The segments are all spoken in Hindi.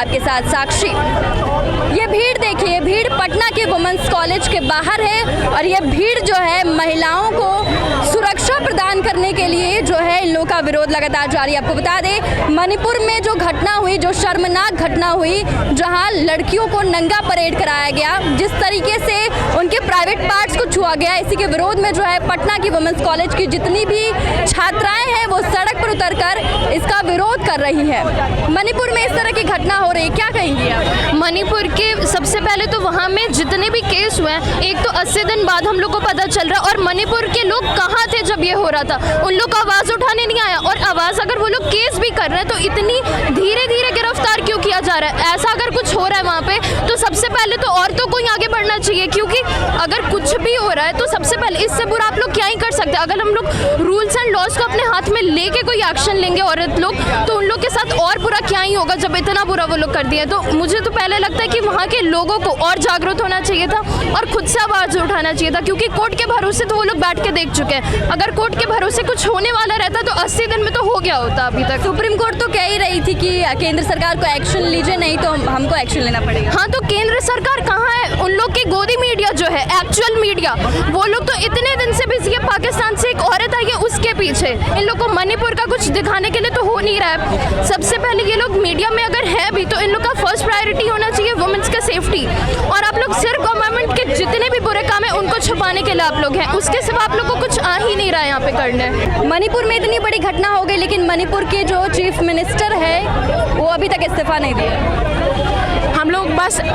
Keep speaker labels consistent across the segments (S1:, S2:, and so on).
S1: आपके साथ साक्षी। ये भीड़ देखिए, भीड़ पटना के वुमेंस कॉलेज के बाहर है और ये भीड़ जो है महिलाओं को सुरक्षा प्रदान करने के लिए जो है इन लोगों का विरोध लगातार जारी है। आपको बता दें, मणिपुर में जो घटना हुई, जो शर्मनाक घटना हुई, जहां लड़कियों को नंगा परेड कराया गया, जिस तरीके से उनके प्राइवेट पार्ट्स को छुआ गया, इसी के विरोध में जो है पटना की वुमेंस कॉलेज की जितनी भी छात्राएं हैं वो सड़क पर उतरकर इसका विरोध कर रही हैं। मणिपुर में इस तरह की घटना हो रही है, क्या कहेंगी आप?
S2: मणिपुर के सबसे पहले तो वहाँ में जितने भी केस हुए हैं, एक तो 80 दिन बाद हम लोग को पता चल रहा है, और मणिपुर के लोग कहाँ थे जब ये हो रहा था? उन लोग को आवाज़ उठाने नहीं आया, और आवाज़ अगर वो लोग केस भी कर रहे हैं तो इतनी धीरे धीरे गिरफ्तार क्यों किया जा रहा है? ऐसा अगर कुछ हो रहा है वहाँ पे तो सबसे पहले तो औरतों को ही आगे बढ़ना चाहिए, क्योंकि अगर कुछ भी हो रहा है तो सबसे पहले इससे बुरा आप लोग क्या ही कर सकते हैं। अगर हम लोग रूल्स एंड लॉज को अपने हाथ में लेके कोई एक्शन लेंगे औरत लोग, तो उन लोग के साथ और बुरा क्या ही होगा जब इतना बुरा वो लोग कर दिया। तो मुझे तो पहले लगता है कि वहाँ के लोगों को और जागरूक होना चाहिए था और खुद से आवाज़ उठाना चाहिए था, क्योंकि कोर्ट के भरोसे तो वो लोग बैठ के देख चुके हैं। अगर कोर्ट के भरोसे कुछ होने वाला रहता तो 80 दिन में तो हो गया होता अभी तक।
S1: सुप्रीम कोर्ट तो कह ही रही थी कि केंद्र सरकार को एक्शन लीजिए, नहीं तो हमको एक्शन लेना पड़ेगा।
S2: हाँ, तो केंद्र सरकार कहाँ है? उन लोग की गोदी मीडिया जो है, एक्चुअल मीडिया, वो लोग तो इतने दिन से बिजी है। पाकिस्तान से एक औरत आई है, उसके पीछे इन लोग को मणिपुर का कुछ दिखाने के लिए तो हो नहीं रहा है। सबसे पहले ये लोग मीडिया में अगर है भी तो इन लोग का फर्स्ट प्रायोरिटी होना चाहिए वुमेन्स का सेफ्टी, और आप लोग सिर्फ गवर्नमेंट के जितने भी बुरे काम है उनको छुपाने के लिए आप लोग हैं, उसके सिवा आप लोग को कुछ आ ही नहीं रहा है यहाँ पे करने।
S1: मणिपुर में इतनी बड़ी घटना हो गई, लेकिन मणिपुर के जो चीफ मिनिस्टर है वो अभी तक इस्तीफा नहीं दिया।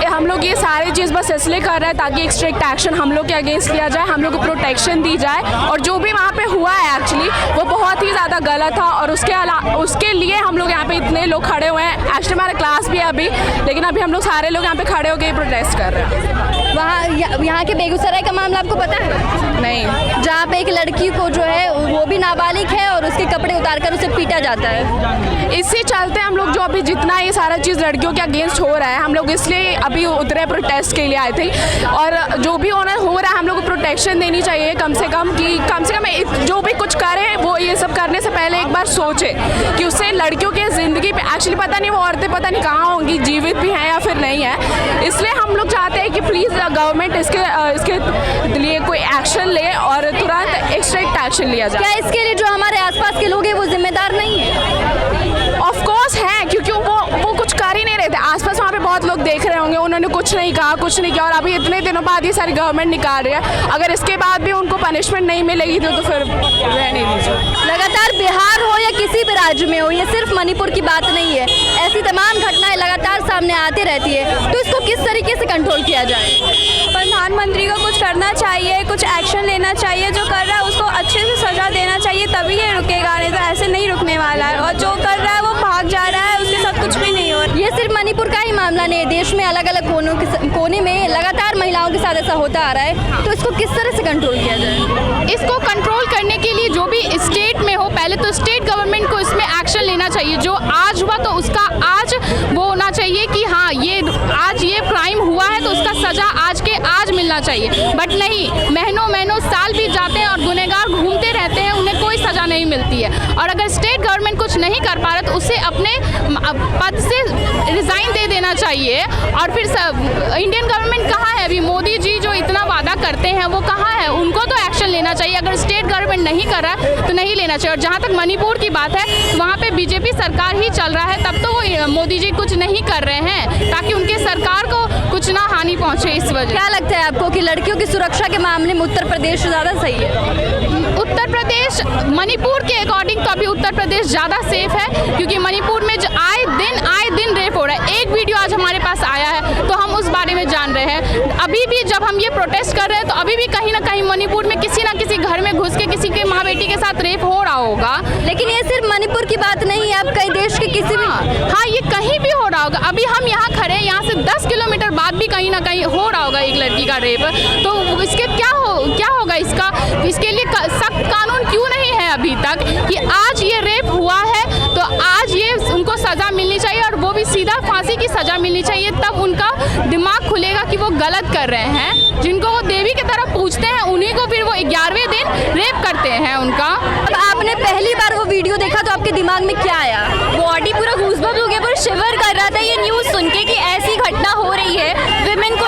S3: हम लोग ये सारी चीज़ बस इसलिए कर रहे हैं ताकि एक स्ट्रिक्ट एक्शन हम लोग के अगेंस्ट लिया जाए, हम लोग को प्रोटेक्शन दी जाए, और जो भी वहाँ पे हुआ है एक्चुअली वो बहुत ही ज़्यादा गलत था, और उसके लिए हम लोग यहाँ पे इतने लोग खड़े हुए हैं। एक्चुअली हमारा क्लास भी है अभी, लेकिन अभी हम लोग सारे लोग यहाँ पे खड़े होकर प्रोटेस्ट कर रहे हैं।
S1: वहाँ यहाँ के बेगूसराय का मामला आपको पता है?
S3: नहीं,
S1: जहाँ पे एक लड़की को जो है वो भी नाबालिग है और उसके कपड़े उतारकर उसे पीटा जाता है।
S3: इसी चलते हम लोग जो अभी जितना ये सारा चीज़ लड़कियों के अगेंस्ट हो रहा है, हम लोग इसलिए अभी उतरे प्रोटेस्ट के लिए आए थे, और जो भी हो रहा है हम लोग को प्रोटेक्शन देनी चाहिए कम से कम जो भी कुछ करे वो ये सब करने से पहले एक बार सोचे कि उससे लड़कियों की ज़िंदगी पे एक्चुअली पता नहीं वो औरतें पता नहीं कहाँ होंगी, जीवित भी हैं या फिर नहीं है। इसलिए हम लोग चाहते हैं कि प्लीज़ गवर्नमेंट इसके लिए कोई एक्शन ले और तुरंत एक स्ट्रिक्ट एक्शन लिया जाए।
S1: क्या इसके लिए जो हमारे आसपास के लोग हैं वो जिम्मेदार नहीं है?
S3: ऑफ कोर्स हैं, क्योंकि वो कुछ कर ही नहीं रहे थे। आसपास वहाँ पे बहुत लोग देख रहे होंगे, उन्होंने कुछ नहीं कहा, कुछ नहीं किया, और अभी इतने दिनों बाद ये सारी गवर्नमेंट निकाल रही है। अगर इसके बाद भी उनको पनिशमेंट नहीं मिलेगी तो फिर रहने दीजिए।
S1: लगातार बिहार हो या किसी भी राज्य में हो, ये सिर्फ मणिपुर की बात नहीं है, ऐसी तमाम घटनाएं लगातार सामने आती रहती है। तो इसको किस तरीके से कंट्रोल किया जाए?
S4: प्रधानमंत्री को कुछ करना चाहिए, कुछ एक्शन लेना चाहिए। जो कर रहा है उसको अच्छे से सजा देना चाहिए, तभी ये रुकेगा, नहीं तो ऐसे नहीं रुकने वाला है। और जो कर रहा है वो भाग जा रहा है, उसके साथ कुछ भी नहीं हो रहा।
S1: ये सिर्फ मणिपुर का ही मामला नहीं है, देश में अलग अलग कोने में लगातार महिलाओं के साथ ऐसा होता आ रहा है। तो इसको किस तरह से कंट्रोल किया जाए?
S2: इसको कंट्रोल करने के लिए जो भी स्टेट में हो, पहले तो स्टेट गवर्नमेंट को इसमें एक्शन लेना चाहिए। जो आज हुआ तो उसका आज वो होना चाहिए कि हाँ आज ये क्राइम हुआ है तो उसका सजा आज के आज मिलना चाहिए। बट नहीं, महीनों साल बीत जाते हैं और गुनहगार घूमते रहते हैं, उन्हें कोई सजा नहीं मिलती है। और अगर स्टेट गवर्नमेंट कुछ नहीं कर पा रहा तो उसे अपने पद से रिज़ाइन दे देना चाहिए। और फिर इंडियन गवर्नमेंट कहाँ है अभी? मोदी जी जो इतना वादा करते हैं वो कहाँ है? उनको तो एक्शन लेना चाहिए। अगर स्टेट गवर्नमेंट नहीं कर रहा है तो नहीं लेना चाहिए। और जहाँ तक मणिपुर की बात है, वहाँ पे बीजेपी सरकार ही चल रहा है, तब तो वो मोदी जी कुछ नहीं कर रहे हैं ताकि उनके सरकार को कुछ ना हानि पहुँचे। इस वजह
S1: क्या लगता है आपको कि लड़कियों की सुरक्षा के मामले में उत्तर प्रदेश ज़्यादा सही है?
S2: उत्तर प्रदेश मणिपुर के अकॉर्डिंग तो अभी उत्तर प्रदेश ज़्यादा सेफ है, क्योंकि मणिपुर में जो आए दिन रेप हो रहा है। एक वीडियो आज हमारे पास आया है तो हम उस बारे में जान रहे हैं। अभी भी जब हम ये प्रोटेस्ट कर रहे हैं तो अभी भी कहीं ना कहीं मणिपुर में किसी ना किसी घर में घुस के किसी के माँ बेटी के साथ रेप हो रहा होगा।
S1: लेकिन ये सिर्फ मणिपुर की बात नहीं है, आप कई देश के किसी भी
S2: हाँ ये कहीं भी हो रहा होगा। अभी हम यहाँ खड़े हैं, यहाँ से 10 किलोमीटर बाद भी कहीं ना कहीं हो रहा होगा एक लड़की का रेप। तो इसके क्या होगा? इसके लिए सख्त कानून क्यों नहीं है अभी तक कि आज ये रेप हुआ है तो आज ये उनको सज़ा मिलनी चाहिए, और वो भी सीधा फांसी की सज़ा मिलनी चाहिए। तब उनका दिमाग खुलेगा कि वो गलत कर रहे हैं। जिनको वो देवी की तरह पूछते हैं उन्हीं को फिर वो 11वें दिन रेप करते हैं उनका।
S1: आपने पहली बार वो वीडियो देखा तो आपके दिमाग में क्या आया?
S4: बॉडी पूरा गूज़बम्स हो गया, पूरा शिवर कर रहा था ये न्यूज़ सुन के कि ऐसी घटना हो रही है। विमेन को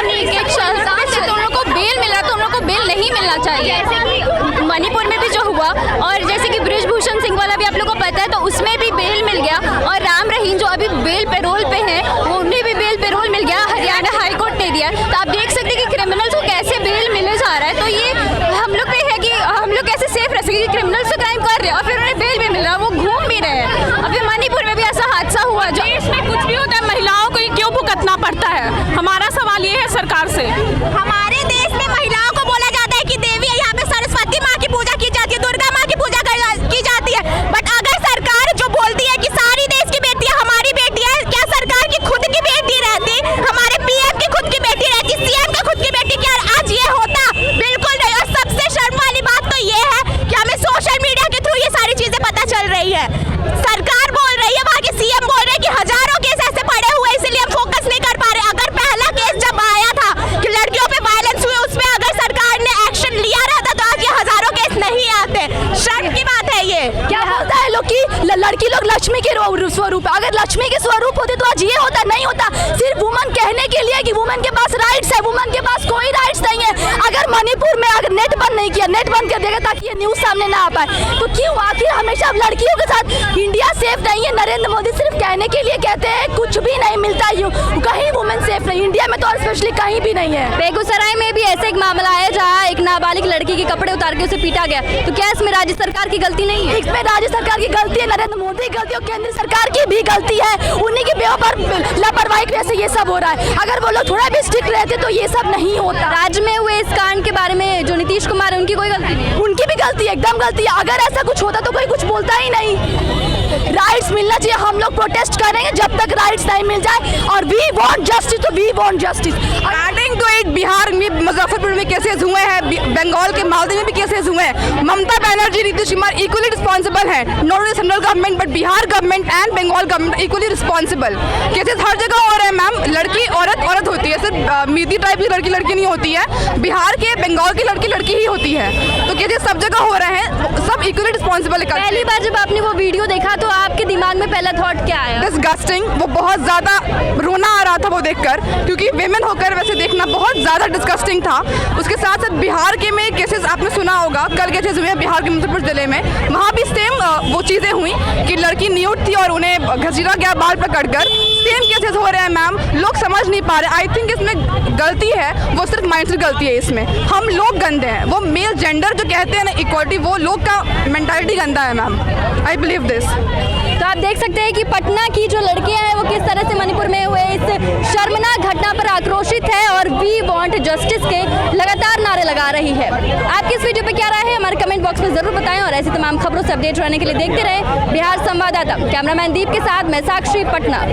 S2: तो उन लोगों को बेल मिला तो उन लोगों को बेल नहीं मिलना चाहिए।
S4: जैसे कि मणिपुर में भी जो हुआ, और जैसे कि बृजभूषण सिंह वाला भी आप लोगों को पता है, तो उसमें भी बेल मिल गया। और राम रहीम जो अभी बेल पैरोल पे हैं, उन्हें भी बेल पैरोल मिल गया, हरियाणा हाई कोर्ट ने दिया। तो आप देख सकते हैं कि क्रिमिनल्स को कैसे बेल मिले जा रहा है। तो ये हम लोग पे है कि हम लोग कैसे सेफ रह सकें, क्रिमिनल्स तो क्राइम कर रहे हैं और फिर उन्हें बेल भी मिल रहा है, वो घूम भी रहे हैं। अभी मणिपुर में भी ऐसा हादसा हुआ। जो
S3: इसमें कुछ भी होता है, महिलाओं को क्यों भुगतना पड़ता है? हमारा सवाल ये है सरकार से।
S5: हमारे देश में महिलाओं को बोला जाता है कि देवी है, यहाँ पे सरस्वती माँ की पूजा की जाती है, दुर्गा माँ की पूजा की जाती है। बट अगर सरकार जो बोलती है कि सारी देश की बेटियां हमारी बेटी है, क्या सरकार की खुद की बेटी रहती, हमारे पीएम की खुद की बेटी रहती, सीएम का खुद की बेटी, क्या आज ये होता? बिल्कुल नहीं। और सबसे शर्म वाली बात तो ये है कि हमें सोशल मीडिया के थ्रू ये सारी चीजें पता चल रही है। सरकार बोल रही है, वहाँ के सीएम बोल रहे हैं कि हजारों केस ऐसे पड़े हुए, इसलिए हम फोकस नहीं कर पा रहे। अगर पहला केस जब आया था कि लड़कियों पे वायलेंस हुए, उसमें अगर सरकार ने एक्शन लिया रहता तो आज ये हजारों केस नहीं आते। शर्म की बात है ये।
S1: क्या बोलता है लोग कि लड़की लोग लक्ष्मी के स्वरूप है। अगर लक्ष्मी के स्वरूप होते तो आज ये होता नहीं होता। सिर्फ वुमन कहने के लिए कि वुमन के पास राइट्स है, वुमन के पास कोई राइट्स नहीं है। अगर मणिपुर में अगर नेट बंद नहीं किया, नेट बंद कर देगा ताकि ये न्यूज सामने ना आ पाए, तो क्यों आखिर हमेशा अब लड़कियों के साथ इंडिया सेफ नहीं है? नरेंद्र मोदी सिर्फ कहने के लिए कहते हैं, कुछ भी नहीं मिलता, कहीं वुमेन सेफ नहीं। इंडिया में तो और स्पेशली कहीं भी नहीं है।
S4: बेगूसराय में भी ऐसे एक मामला आया जहाँ एक नाबालिग लड़की के कपड़े उतार के उसे पीटा गया। तो क्या इसमें राज्य सरकार की गलती नहीं है?
S1: इसमें राज्य सरकार की गलती है, नरेंद्र मोदी की गलती है और केंद्र सरकार की भी गलती है। उन्हीं की बेवफा लापरवाही की वजह से ये सब हो रहा है। अगर वो लोग थोड़ा भी स्ट्रिक्ट रहते तो ये सब नहीं होता।
S4: राज्य में हुए इस कांड के बारे में जो नीतीश कुमार है, उनकी कोई गलती नहीं है?
S1: उनकी भी गलती है, एकदम गलती है। अगर ऐसा कुछ होता तो कोई कुछ बोलता ही नहीं। राइट्स मिलना चाहिए। हम लोग प्रोटेस्ट करेंगे जब तक राइट्स नहीं मिल जाए, और वी वांट जस्टिस, तो we want justice.
S3: Adding to it, Bihar में मुजफ्फरपुर में केसेस हुए हैं, बंगाल के मालदीव में भी केसेस हुए हैं। ममता बनर्जी, नीतीश कुमार इक्वली रिस्पॉन्सिबल है, not only central government but Bihar government and Bengal government equally responsible. Cases हर जगह हो रहे हैं मैम। लड़की औरत औरत होती है, सिर्फ मीदी टाइप की लड़की लड़की नहीं होती है। बिहार के बंगाल की लड़की लड़की ही होती है। तो केसेस सब जगह हो रहे हैं, सब इक्वली रिस्पॉन्सिबल है।
S4: पहली बार जब आपने वो वीडियो देखा तो आपके दिमाग में पहला थॉट क्या आया?
S3: डिस्गस्टिंग। वो बहुत ज़्यादा रोना आ रहा था वो देखकर, क्योंकि वेमेन होकर वैसे देखना बहुत ज़्यादा डिस्गस्टिंग था। उसके साथ साथ बिहार के में केसेस आपने सुना होगा, कल केसेस हुए हैं बिहार के मुजफ्फरपुर जिले में। वहाँ भी सेम वो चीज़ें हुई कि लड़की न्यूड थी और उन्हें घसीटा गया बाल पकड़कर। सेम केसेस हो रहे हैं मैम, लोग समझ नहीं पा रहे। आई थिंक इसमें गलती है, वो सिर्फ माइंडसेट गलती है इसमें। हम लोग गंदे हैं, वो मेल जेंडर जो कहते हैं ना इक्वालिटी, वो लोग का मेंटालिटी गंदा है मैम। I believe this.
S4: तो आप देख सकते हैं कि पटना की जो लड़कियां हैं वो किस तरह से मणिपुर में हुए इस शर्मनाक घटना पर आक्रोशित है और वी वांट जस्टिस के लगातार नारे लगा रही है। आपकी इस वीडियो पे क्या राय है हमारे कमेंट बॉक्स में जरूर बताएं, और ऐसी तमाम खबरों से अपडेट रहने के लिए देखते रहें बिहार संवाददाता। कैमरामैन दीप के साथ मैं साक्षी, पटना।